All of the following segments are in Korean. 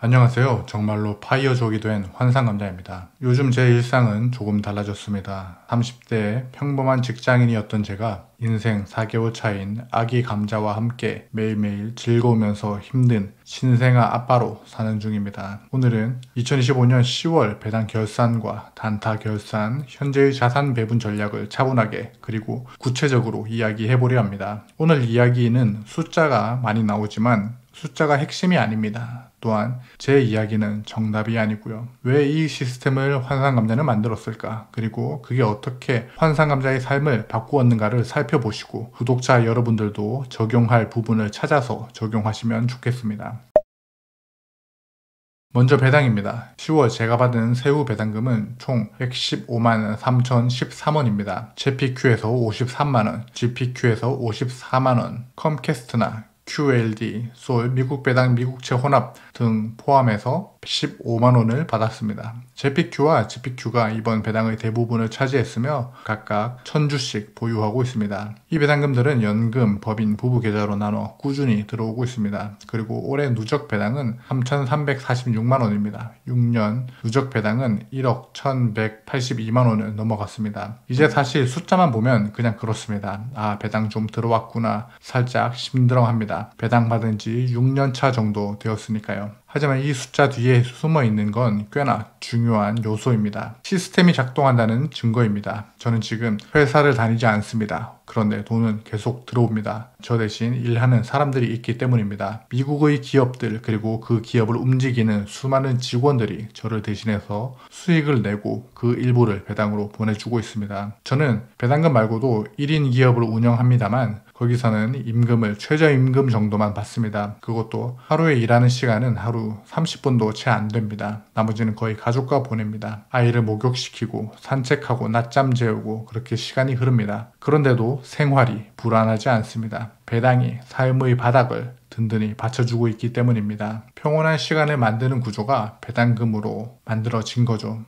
안녕하세요. 정말로 파이어족이 된 환상감자입니다. 요즘 제 일상은 조금 달라졌습니다. 30대의 평범한 직장인이었던 제가 인생 4개월 차인 아기 감자와 함께 매일매일 즐거우면서 힘든 신생아 아빠로 사는 중입니다. 오늘은 2025년 10월 배당 결산과 단타 결산, 현재의 자산 배분 전략을 차분하게 그리고 구체적으로 이야기해보려 합니다. 오늘 이야기는 숫자가 많이 나오지만 숫자가 핵심이 아닙니다. 또한 제 이야기는 정답이 아니고요. 왜 이 시스템을 환상감자는 만들었을까? 그리고 그게 어떻게 환상감자의 삶을 바꾸었는가를 살펴보시고 구독자 여러분들도 적용할 부분을 찾아서 적용하시면 좋겠습니다. 먼저 배당입니다. 10월 제가 받은 새우 배당금은 총 115만 3,013원입니다. JPQ에서 53만원, GPQ에서 54만원, 컴캐스트나 QLD, 솔, 미국 배당, 미국채 혼합 등 포함해서 15만원을 받았습니다. JPQ와 GPQ가 이번 배당의 대부분을 차지했으며 각각 1000주씩 보유하고 있습니다. 이 배당금들은 연금, 법인, 부부 계좌로 나눠 꾸준히 들어오고 있습니다. 그리고 올해 누적 배당은 3,346만원입니다. 6년 누적 배당은 1억 1,182만원을 넘어갔습니다. 이제 사실 숫자만 보면 그냥 그렇습니다. 아, 배당 좀 들어왔구나. 살짝 심드렁합니다. 배당 받은 지 6년차 정도 되었으니까요. 하지만 이 숫자 뒤에 숨어 있는 건 꽤나 중요한 요소입니다. 시스템이 작동한다는 증거입니다. 저는 지금 회사를 다니지 않습니다. 그런데 돈은 계속 들어옵니다. 저 대신 일하는 사람들이 있기 때문입니다. 미국의 기업들 그리고 그 기업을 움직이는 수많은 직원들이 저를 대신해서 수익을 내고 그 일부를 배당으로 보내주고 있습니다. 저는 배당금 말고도 1인 기업을 운영합니다만 거기서는 임금을 최저임금 정도만 받습니다. 그것도 하루에 일하는 시간은 하루 30분도 채 안 됩니다. 나머지는 거의 가족과 보냅니다. 아이를 목욕시키고 산책하고 낮잠 재우고 그렇게 시간이 흐릅니다. 그런데도 생활이 불안하지 않습니다. 배당이 삶의 바닥을 든든히 받쳐주고 있기 때문입니다. 평온한 시간을 만드는 구조가 배당금으로 만들어진 거죠.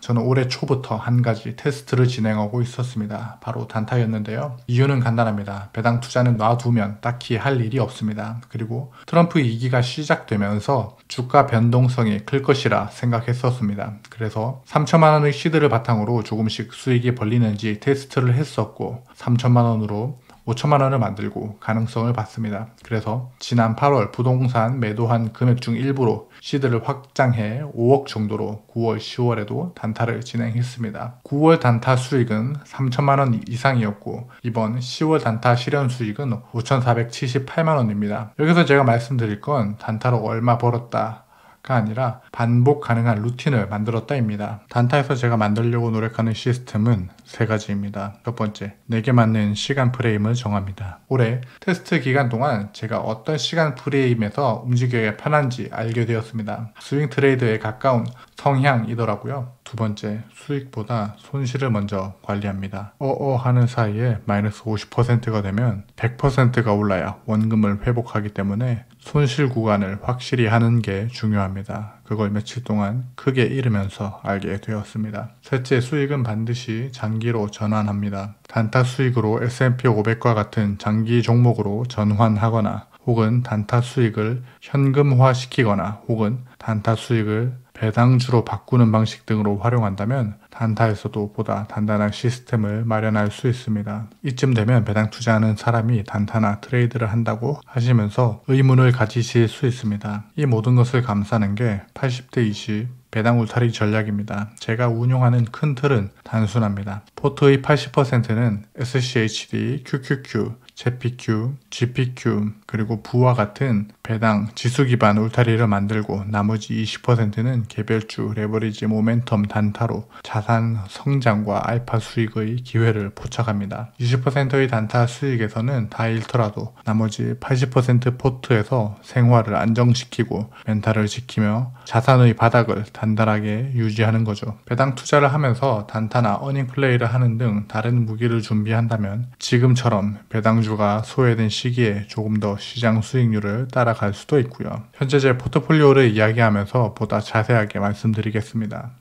저는 올해 초부터 한 가지 테스트를 진행하고 있었습니다. 바로 단타였는데요. 이유는 간단합니다. 배당 투자는 놔두면 딱히 할 일이 없습니다. 그리고 트럼프 2기가 시작되면서 주가 변동성이 클 것이라 생각했었습니다. 그래서 3천만 원의 시드를 바탕으로 조금씩 수익이 벌리는지 테스트를 했었고 3천만 원으로 5천만 원을 만들고 가능성을 봤습니다. 그래서 지난 8월 부동산 매도한 금액 중 일부로 시드를 확장해 5억 정도로 9월, 10월에도 단타를 진행했습니다. 9월 단타 수익은 3천만 원 이상이었고 이번 10월 단타 실현 수익은 5,478만 원입니다. 여기서 제가 말씀드릴 건 단타로 얼마 벌었다 가 아니라 반복 가능한 루틴을 만들었다입니다. 단타에서 제가 만들려고 노력하는 시스템은 세 가지입니다. 첫 번째, 내게 맞는 시간 프레임을 정합니다. 올해 테스트 기간 동안 제가 어떤 시간 프레임에서 움직여야 편한지 알게 되었습니다. 스윙 트레이드에 가까운 성향이더라고요. 두 번째, 수익보다 손실을 먼저 관리합니다. 하는 사이에 마이너스 50%가 되면 100%가 올라야 원금을 회복하기 때문에 손실 구간을 확실히 하는 게 중요합니다. 그걸 며칠 동안 크게 잃으면서 알게 되었습니다. 셋째, 수익은 반드시 장기로 전환합니다. 단타 수익으로 S&P 500과 같은 장기 종목으로 전환하거나 혹은 단타 수익을 현금화시키거나 혹은 단타 수익을 배당주로 바꾸는 방식 등으로 활용한다면 단타에서도 보다 단단한 시스템을 마련할 수 있습니다. 이쯤 되면 배당 투자하는 사람이 단타나 트레이드를 한다고 하시면서 의문을 가지실 수 있습니다. 이 모든 것을 감싸는 게 80대 20 배당 울타리 전략입니다. 제가 운용하는 큰 틀은 단순합니다. 포트의 80%는 SCHD, QQQ, JPQ, GPQ 그리고 부와 같은 배당 지수 기반 울타리를 만들고 나머지 20%는 개별주, 레버리지, 모멘텀, 단타로 자산 성장과 알파 수익의 기회를 포착합니다. 20%의 단타 수익에서는 다 잃더라도 나머지 80% 포트에서 생활을 안정시키고 멘탈을 지키며 자산의 바닥을 단단하게 유지하는 거죠. 배당 투자를 하면서 단타나 어닝 플레이를 하는 등 다른 무기를 준비한다면 지금처럼 배당주가 소외된 시기에 조금 더 시장 수익률을 따라갈 수도 있고요. 현재 제 포트폴리오를 이야기하면서 보다 자세하게 말씀드리겠습니다.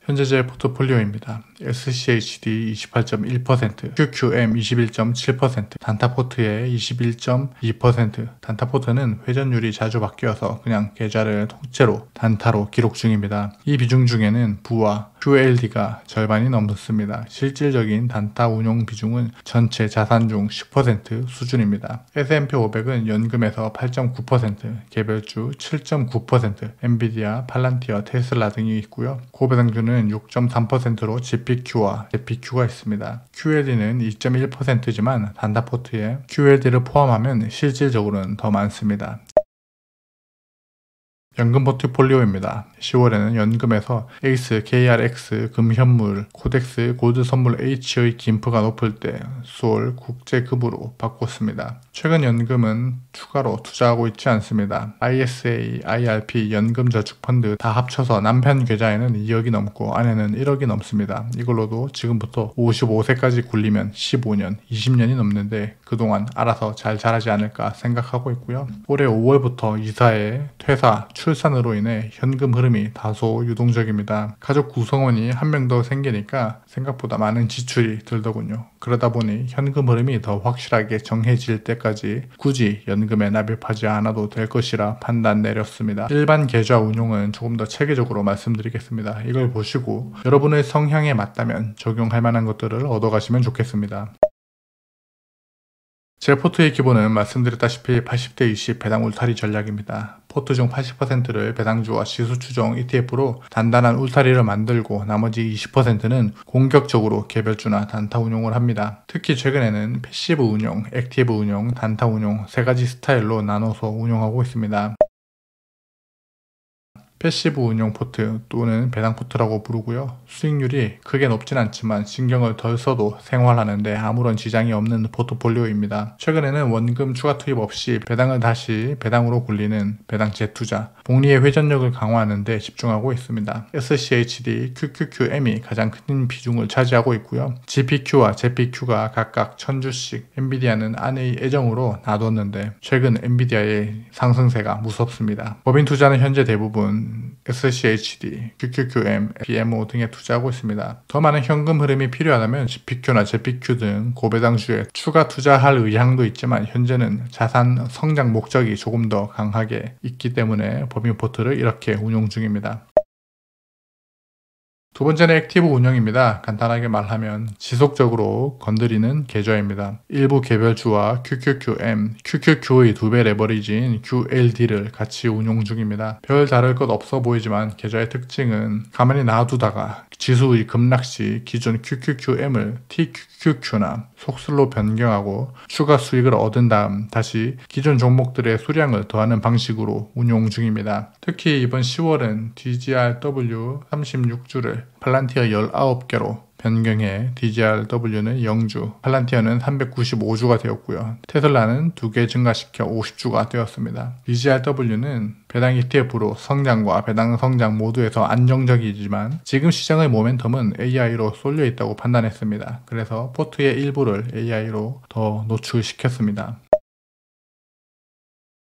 현재 제 포트폴리오입니다. SCHD 28.1%, QQM 21.7%, 단타포트의 21.2%. 단타포트는 회전율이 자주 바뀌어서 그냥 계좌를 통째로 단타로 기록 중입니다. 이 비중 중에는 부와 QLD가 절반이 넘습니다. 실질적인 단타 운용 비중은 전체 자산 중 10% 수준입니다. S&P 500은 연금에서 8.9%, 개별주 7.9%, 엔비디아, 팔란티어, 테슬라 등이 있고요. 고배당주는 6.3%로 GPQ와 JPQ가 있습니다. QLD는 2.1%지만 단타포트에 QLD를 포함하면 실질적으로는 더 많습니다. 연금 포트폴리오입니다. 10월에는 연금에서 에이스, KRX, 금현물, 코덱스, 골드 선물 H의 김프가 높을 때 수월 국제급으로 바꿨습니다. 최근 연금은 추가로 투자하고 있지 않습니다. ISA, IRP, 연금저축펀드 다 합쳐서 남편 계좌에는 2억이 넘고 아내는 1억이 넘습니다. 이걸로도 지금부터 55세까지 굴리면 15년, 20년이 넘는데 그동안 알아서 잘 자라지 않을까 생각하고 있고요. 올해 5월부터 이사에 퇴사, 출산으로 인해 현금 흐름이 다소 유동적입니다. 가족 구성원이 한 명 더 생기니까 생각보다 많은 지출이 들더군요. 그러다 보니 현금 흐름이 더 확실하게 정해질 때까지 굳이 연금에 납입하지 않아도 될 것이라 판단 내렸습니다. 일반 계좌 운용은 조금 더 체계적으로 말씀드리겠습니다. 이걸 보시고 여러분의 성향에 맞다면 적용할 만한 것들을 얻어가시면 좋겠습니다. 제 포트의 기본은 말씀드렸다시피 80대 20 배당 울타리 전략입니다. 포트 중 80%를 배당주와 지수 추종 ETF로 단단한 울타리를 만들고 나머지 20%는 공격적으로 개별주나 단타 운용을 합니다. 특히 최근에는 패시브 운용, 액티브 운용, 단타 운용 세 가지 스타일로 나눠서 운용하고 있습니다. 패시브 운용 포트 또는 배당 포트라고 부르고요. 수익률이 크게 높진 않지만 신경을 덜 써도 생활하는데 아무런 지장이 없는 포트폴리오입니다. 최근에는 원금 추가 투입 없이 배당을 다시 배당으로 굴리는 배당 재투자, 복리의 회전력을 강화하는 데 집중하고 있습니다. SCHD, QQQM이 가장 큰 비중을 차지하고 있고요. GPQ와 JPQ가 각각 1000주씩, 엔비디아는 아내의 애정으로 놔뒀는데 최근 엔비디아의 상승세가 무섭습니다. 법인 투자는 현재 대부분 SCHD, QQQM, PMO 등에 투자하고 있습니다. 더 많은 현금 흐름이 필요하다면 GPQ나 JPQ 등 고배당주에 추가 투자할 의향도 있지만 현재는 자산 성장 목적이 조금 더 강하게 있기 때문에 법인 포트를 이렇게 운용 중입니다. 두 번째는 액티브 운영입니다. 간단하게 말하면 지속적으로 건드리는 계좌입니다. 일부 개별주와 QQQM, QQQ의 2배 레버리지인 QLD를 같이 운용 중입니다. 별 다를 것 없어 보이지만 계좌의 특징은 가만히 놔두다가 지수의 급락 시 기존 QQQM을 TQQQ나 속술로 변경하고 추가 수익을 얻은 다음 다시 기존 종목들의 수량을 더하는 방식으로 운용 중입니다. 특히 이번 10월은 DGRW 36주를 팔란티어 19개로 변경해 DGRW는 0주, 팔란티어는 395주가 되었고요. 테슬라는 2개 증가시켜 50주가 되었습니다. DGRW는 배당 ETF로 성장과 배당 성장 모두에서 안정적이지만 지금 시장의 모멘텀은 AI로 쏠려 있다고 판단했습니다. 그래서 포트의 일부를 AI로 더 노출시켰습니다.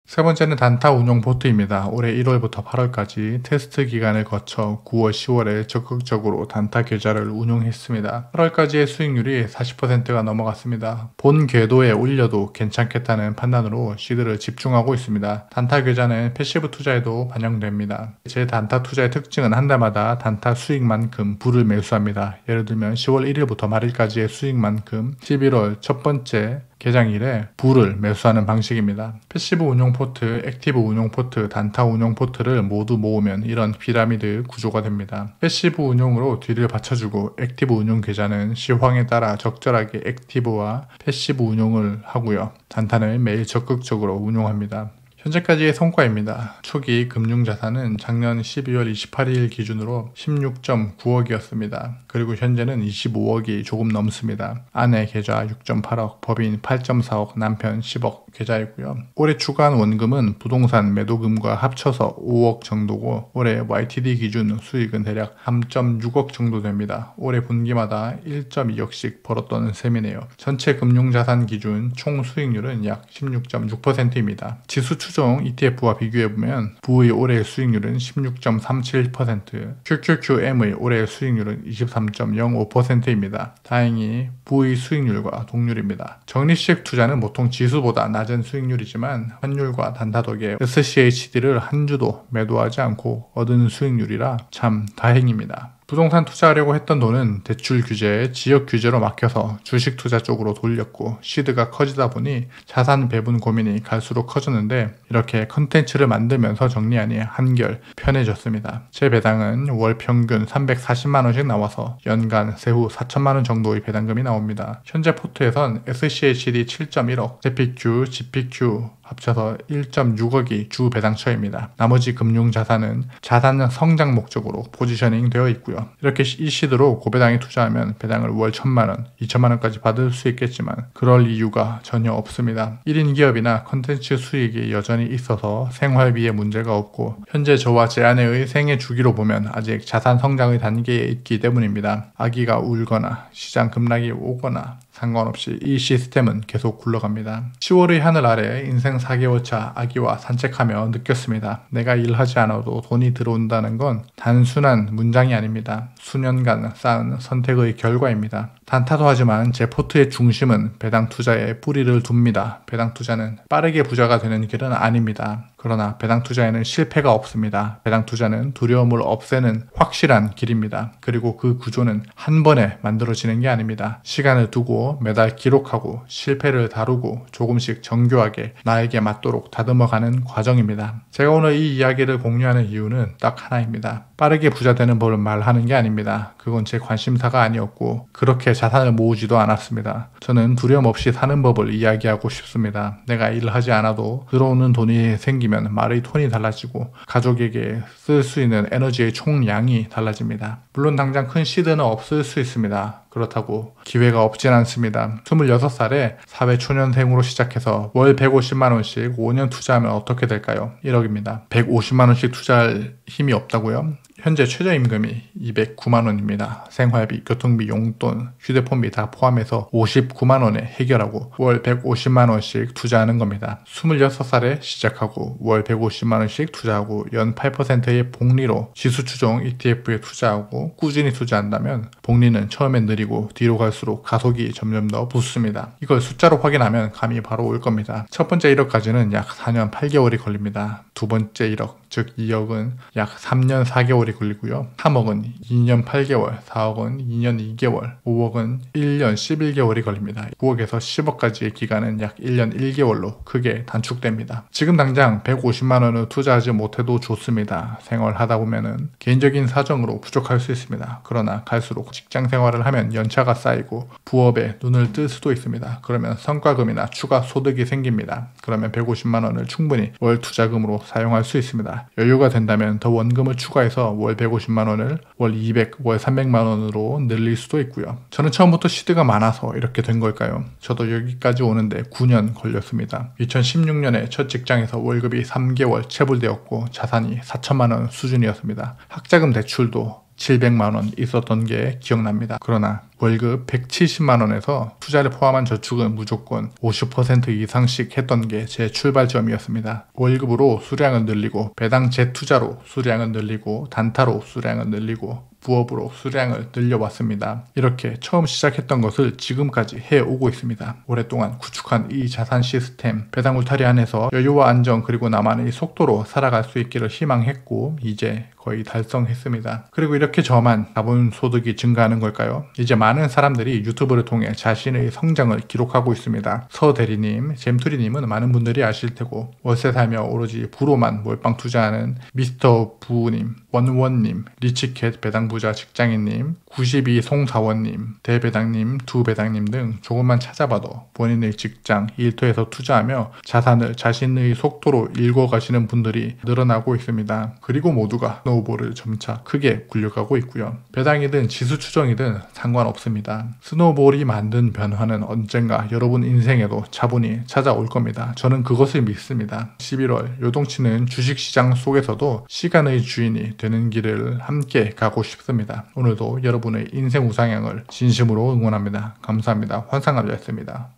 세 번째는 단타 운용 포트입니다. 올해 1월부터 8월까지 테스트 기간을 거쳐 9월, 10월에 적극적으로 단타 계좌를 운용했습니다. 8월까지의 수익률이 40%가 넘어갔습니다. 본 궤도에 올려도 괜찮겠다는 판단으로 시드를 집중하고 있습니다. 단타 계좌는 패시브 투자에도 반영됩니다. 제 단타 투자의 특징은 한 달마다 단타 수익만큼 부를 매수합니다. 예를 들면 10월 1일부터 말일까지의 수익만큼 11월 첫 번째 개장일에 부를 매수하는 방식입니다. 패시브 운용 포트, 액티브 운용 포트, 단타 운용 포트를 모두 모으면 이런 피라미드 구조가 됩니다. 패시브 운용으로 뒤를 받쳐주고 액티브 운용 계좌는 시황에 따라 적절하게 액티브와 패시브 운용을 하고요. 단타는 매일 적극적으로 운용합니다. 현재까지의 성과입니다. 초기 금융자산은 작년 12월 28일 기준으로 16.9억이었습니다. 그리고 현재는 25억이 조금 넘습니다. 아내 계좌 6.8억, 법인 8.4억, 남편 10억, 계좌이고요. 올해 추가한 원금은 부동산 매도금과 합쳐서 5억 정도고 올해 YTD 기준 수익은 대략 3.6억 정도 됩니다. 올해 분기마다 1.2억씩 벌었던 셈이네요. 전체 금융자산 기준 총 수익률은 약 16.6%입니다. 지수 추종 ETF와 비교해보면 부의 올해 수익률은 16.37%, QQQM의 올해 수익률은 23.05%입니다. 다행히 부의 수익률과 동률입니다. 적립식 투자는 보통 지수보다 낮은 수익률이지만 환율과 단타 덕에 SCHD를 한 주도 매도하지 않고 얻은 수익률이라 참 다행입니다. 부동산 투자하려고 했던 돈은 대출 규제, 지역 규제로 막혀서 주식 투자 쪽으로 돌렸고 시드가 커지다 보니 자산 배분 고민이 갈수록 커졌는데 이렇게 컨텐츠를 만들면서 정리하니 한결 편해졌습니다. 제 배당은 월 평균 340만원씩 나와서 연간 세후 4천만원 정도의 배당금이 나옵니다. 현재 포트에선 SCHD 7.1억, JPQ, GPQ 합쳐서 1.6억이 주 배당처입니다. 나머지 금융자산은 자산 성장 목적으로 포지셔닝 되어 있고요. 이렇게 이 시드로 고배당에 투자하면 배당을 월 1,000만원, 2천만원까지 받을 수 있겠지만 그럴 이유가 전혀 없습니다. 1인 기업이나 컨텐츠 수익이 여전히 있어서 생활비에 문제가 없고 현재 저와 제 아내의 생애 주기로 보면 아직 자산 성장의 단계에 있기 때문입니다. 아기가 울거나 시장 급락이 오거나 상관없이 이 시스템은 계속 굴러갑니다. 10월의 하늘 아래 인생 4개월차 아기와 산책하며 느꼈습니다. 내가 일하지 않아도 돈이 들어온다는 건 단순한 문장이 아닙니다. 수년간 쌓은 선택의 결과입니다. 단타도 하지만 제 포트의 중심은 배당 투자에 뿌리를 둡니다. 배당 투자는 빠르게 부자가 되는 길은 아닙니다. 그러나 배당 투자에는 실패가 없습니다. 배당 투자는 두려움을 없애는 확실한 길입니다. 그리고 그 구조는 한 번에 만들어지는 게 아닙니다. 시간을 두고 매달 기록하고 실패를 다루고 조금씩 정교하게 나에게 맞도록 다듬어가는 과정입니다. 제가 오늘 이 이야기를 공유하는 이유는 딱 하나입니다. 빠르게 부자 되는 법을 말하는 게 아닙니다. 그건 제 관심사가 아니었고 그렇게 자산을 모으지도 않았습니다. 저는 두려움 없이 사는 법을 이야기하고 싶습니다. 내가 일을 하지 않아도 들어오는 돈이 생기면 말의 톤이 달라지고 가족에게 쓸 수 있는 에너지의 총량이 달라집니다. 물론 당장 큰 시드는 없을 수 있습니다. 그렇다고 기회가 없진 않습니다. 26살에 사회초년생으로 시작해서 월 150만원씩 5년 투자하면 어떻게 될까요? 1억입니다. 150만원씩 투자할 힘이 없다고요? 현재 최저임금이 209만원입니다. 생활비, 교통비, 용돈, 휴대폰비 다 포함해서 59만원에 해결하고 월 150만원씩 투자하는 겁니다. 26살에 시작하고 월 150만원씩 투자하고 연 8%의 복리로 지수추종 ETF에 투자하고 꾸준히 투자한다면 복리는 처음엔 느리고 뒤로 갈수록 가속이 점점 더 붙습니다. 이걸 숫자로 확인하면 감이 바로 올 겁니다. 첫 번째 1억까지는 약 4년 8개월이 걸립니다. 두 번째 1억, 즉 2억은 약 3년 4개월이 걸리고요. 3억은 2년 8개월, 4억은 2년 2개월, 5억은 1년 11개월이 걸립니다. 9억에서 10억까지의 기간은 약 1년 1개월로 크게 단축됩니다. 지금 당장 150만원을 투자하지 못해도 좋습니다. 생활하다 보면은 개인적인 사정으로 부족할 수 있습니다. 그러나 갈수록 직장 생활을 하면 연차가 쌓이고 부업에 눈을 뜰 수도 있습니다. 그러면 성과금이나 추가 소득이 생깁니다. 그러면 150만원을 충분히 월 투자금으로 사용할 수 있습니다. 여유가 된다면 더 원금을 추가해서 월 150만원을 월 200, 월 300만원으로 늘릴 수도 있고요. 저는 처음부터 시드가 많아서 이렇게 된 걸까요? 저도 여기까지 오는데 9년 걸렸습니다. 2016년에 첫 직장에서 월급이 3개월 체불되었고 자산이 4천만원 수준이었습니다. 학자금 대출도 700만원 있었던 게 기억납니다. 그러나 월급 170만원에서 투자를 포함한 저축은 무조건 50% 이상씩 했던 게 제 출발점이었습니다. 월급으로 수량을 늘리고 배당 재투자로 수량을 늘리고 단타로 수량을 늘리고 부업으로 수량을 늘려왔습니다. 이렇게 처음 시작했던 것을 지금까지 해오고 있습니다. 오랫동안 구축한 이 자산 시스템, 배당 울타리 안에서 여유와 안정 그리고 나만의 속도로 살아갈 수 있기를 희망했고 이제 거의 달성했습니다. 그리고 이렇게 저만 자본 소득이 증가하는 걸까요? 이제 많은 사람들이 유튜브를 통해 자신의 성장을 기록하고 있습니다. 서 대리님, 잼투리님은 많은 분들이 아실 테고 월세 살며 오로지 부로만 몰빵 투자하는 미스터 부님, 원원님, 리치캣 배당부자 직장인님, 92 송사원님, 대배당님, 두배당님 등 조금만 찾아봐도 본인의 직장, 일터에서 투자하며 자산을 자신의 속도로 읽어가시는 분들이 늘어나고 있습니다. 그리고 모두가 스노우볼을 점차 크게 굴려가고 있고요. 배당이든 지수 추정이든 상관없습니다. 스노우볼이 만든 변화는 언젠가 여러분 인생에도 차분히 찾아올 겁니다. 저는 그것을 믿습니다. 11월 요동치는 주식시장 속에서도 시간의 주인이 되는 길을 함께 가고 싶습니다. 오늘도 여러분의 인생 우상향을 진심으로 응원합니다. 감사합니다. 환상남자였습니다.